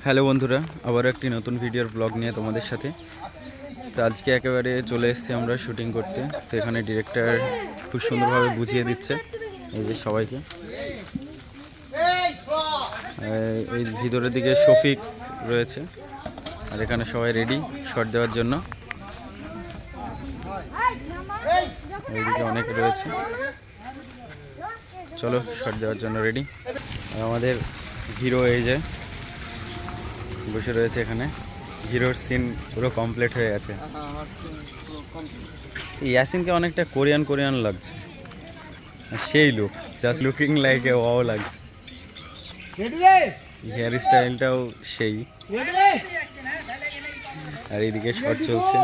Hello বন্ধুরা, আবার একটি নতুন ভিডিওর ব্লগ নিয়ে তোমাদের সাথে। তো আজকে একেবারে চলে এসেছি আমরা শুটিং করতে। তো এখানে ডিরেক্টর খুব সুন্দরভাবে বুঝিয়ে দিচ্ছে এই যে সবাইকে। এই ভিতরের দিকে শফিক রয়েছে, আর এখানে সবাই রেডি শট দেওয়ার জন্য। এইদিকে অনেক রয়েছে, চলো শট দেওয়ার জন্য রেডি। আর আমাদের হিরো এই যে বসে রয়েছে এখানে। হিরোর সিন পুরো কমপ্লিট হয়ে গেছে। ইয়াসিনকে অনেকটা কোরিয়ান কোরিয়ান লাগছে, সেই look, just looking like a wow লাগছে। হেয়ার স্টাইলটাও সেই। আর এইদিকে শট চলছে।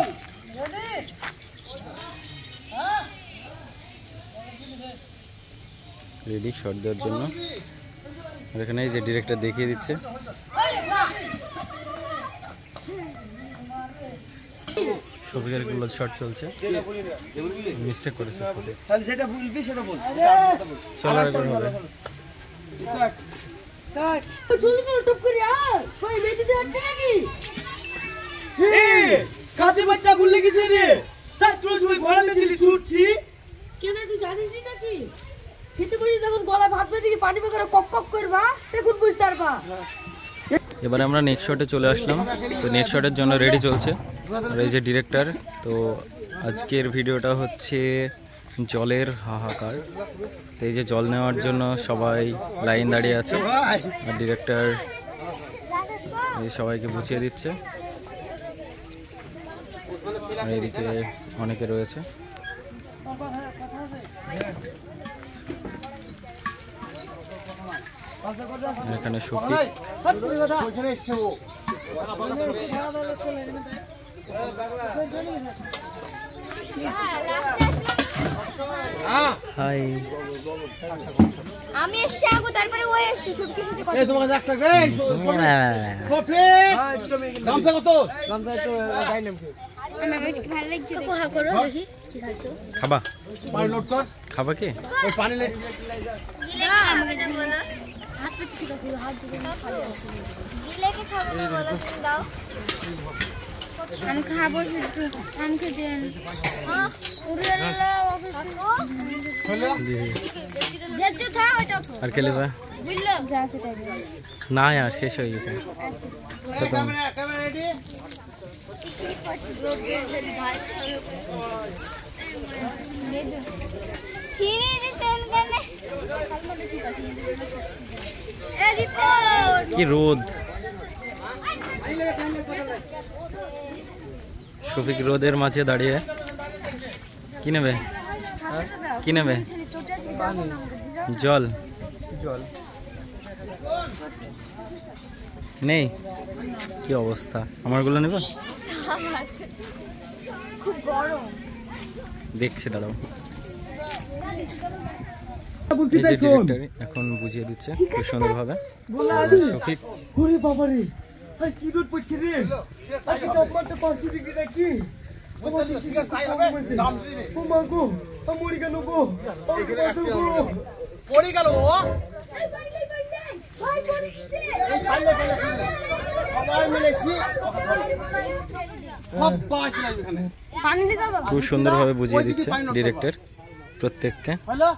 রেডি শট দেওয়ার জন্য। আর এখানে এই যে ডিরেক্টর দেখিয়ে দিচ্ছে। শফিকের গুলো শট চলছে, মিস্টেক করেছে। তাহলে যেটা বলবি সেটা বল। চলো একবার হবে। স্টার্ট স্টার্ট জলদি করে টপ করে আর কই মেদি দে আছে নাকি? এই কাটে বাচ্চা গুলে গেছে রে। তাই তোর সময় গলাতে ছিলি ছুটছি। কেন তুই জানিস নি নাকি? খেতে বসে যখন গলা ভাত বেঁধে দিকে পানি বের করে কপ কপ করবা তখন বুঝতে পারবা। এবারে আমরা নেক্সট শটে চলে আসলাম। তো নেক্সট শটের জন্য রেডি চলছে। আর এই যে ডিরেক্টর। তো আজকের ভিডিওটা হচ্ছে জলের হাহাকার। তো এই যে জল নেওয়ার জন্য সবাই লাইন দাঁড়িয়ে আছে, আর ডিরেক্টর এই সবাইকে বুঝিয়ে দিচ্ছে। আর এদিকে অনেকে রয়েছে। এখানে শফিক। হাই, আমি এসে আগো তারপরে ও এসে ছুটকি সাথে কথা। এই তোমার একটা রে কফি গামছা কত? গামছা একটু ডাইনাম কি? আমার আজকে ভালো লাগছে দেখো। হা করো দেখি কি খাইছো। খাবা? পানি লোড কর। খাবা কি? ওই পানি নে। দিলে আমাকে দাও না। হাত পেতে ছিল পুরো হাত দিয়ে খালি আসে। দিলে কি খাবে না বলো তুমি দাও। আমি খাবো শুধু আমাকে দেন। হ্যাঁ উড়ে এলো অফিস হলো দেখছো থা ওটা তো আর খেলে বা? বুঝলো যা সেটা না আর শেষ হয়ে গেছে। Camera ready. ছিড়ে দিতেন কেন? এ রিপোর্ট কি রোদ! শফিক রোদের মাঝে দাঁড়িয়ে কি নেবে? কি নেবে? জল? জল নেই? কি অবস্থা! আমারগুলো নেবে? খুব গরম। দেখছি, দাঁড়াও। বলছি এই যে ডিরেক্টর এখন বুঝিয়ে দিচ্ছে খুব সুন্দরভাবে। শফিক ওরে বাবা রে, আই কি রোদ পড়ছে রে। আজকে তাপমাত্রা 500 ডিগ্রি নাকি? আমার দেশে তাই হবে। দাম দিবি রে। ও মা গো, আমরি কেন গো? পড়ে গেল ও। এই বাড়ি ভাই পড়ে গেছে। এই ফাইলে সবাই মিলেছি সব বাঁচ লাগবে এখানে। পানি দিতে হবে। খুব সুন্দরভাবে বুঝিয়ে দিচ্ছে ডিরেক্টর প্রত্যেককে। হলো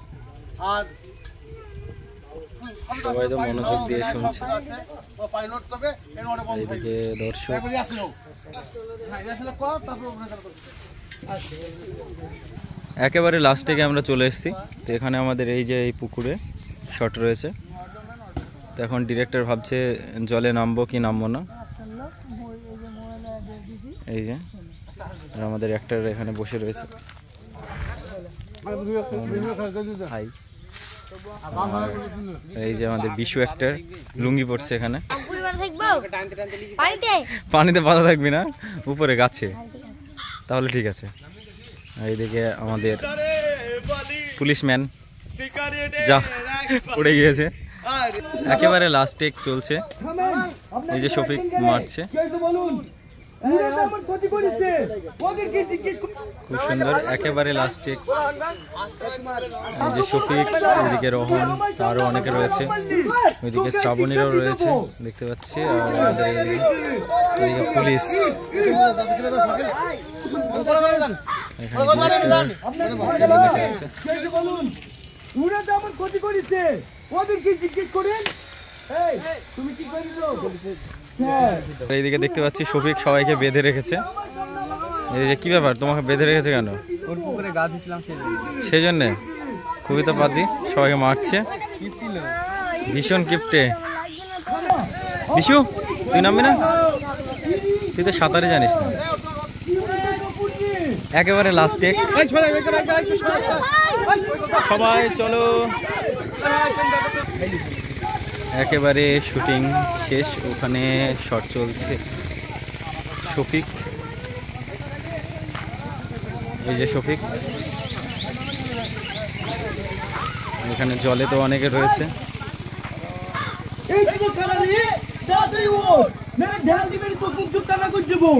আর সবাই তো মনোযোগ দিয়ে শুনছে। ও পাইলট করবে এর ওরে বন্ধ এইদিকে দর্শক। করে আসলো। হ্যাঁ আসলে কো তারপর ওখানে করবে। একেবারে লাস্টে আমরা চলে এসেছি। তো এখানে আমাদের এই যে এই পুকুরে শট রয়েছে। তো এখন ডিরেক্টর ভাবছে জলে নামবো কি নামবো না। এই যে আর আমাদের অ্যাক্টর এখানে বসে রয়েছে। হাই। এই যে আমাদের বিশু অ্যাক্টর লুঙ্গি পড়ছে এখানে। পানিতে বাধা থাকবি না, উপরে গাছে, তাহলে ঠিক আছে। এইদিকে আমাদের পুলিশম্যান যা উড়ে গিয়েছে। একেবারে লাস্ট টেক চলছে। এই যে শফিক মারছে। উড়াটা আমার ক্ষতি করেছে ওদেরকে জিজ্ঞেস কর খুব সুন্দর একেবারে লাস্টে এই যে শফিক, এদিকে রোহন, আরও অনেকে রয়েছে, ওইদিকে শ্রাবণীরাও রয়েছে দেখতে পাচ্ছি, আর আমাদের এদিকে পুলিশ, বলুন উড়াটা আমার ক্ষতি করেছে ওদেরকে জিজ্ঞেস করেন এই তুমি কি করেছো এইদিকে দেখতে পাচ্ছি শফিক সবাইকে বেঁধে রেখেছে। এই যে কি ব্যাপার, তোমাকে বেঁধে রেখেছে কেন? ওর পুকুরে গা দিছিলাম সেই জন্যে খুবই তো বাজি, সবাইকে মারছে ভীষণ কিপটে। বিশু তুই নামবি না? তুই তো সাঁতারে জানিস না। একেবারে লাস্টে সবাই চলো, একেবারে শুটিং শেষ, ওখানে শট চলছে। শফিক, এই যে শফিক, এখানে জলে তো অনেকে রয়েছে। এই কি খেলা রে তাড়াতাড়ি ও না ঢাল দিবেন চোখ মুখ কানা করে দেবো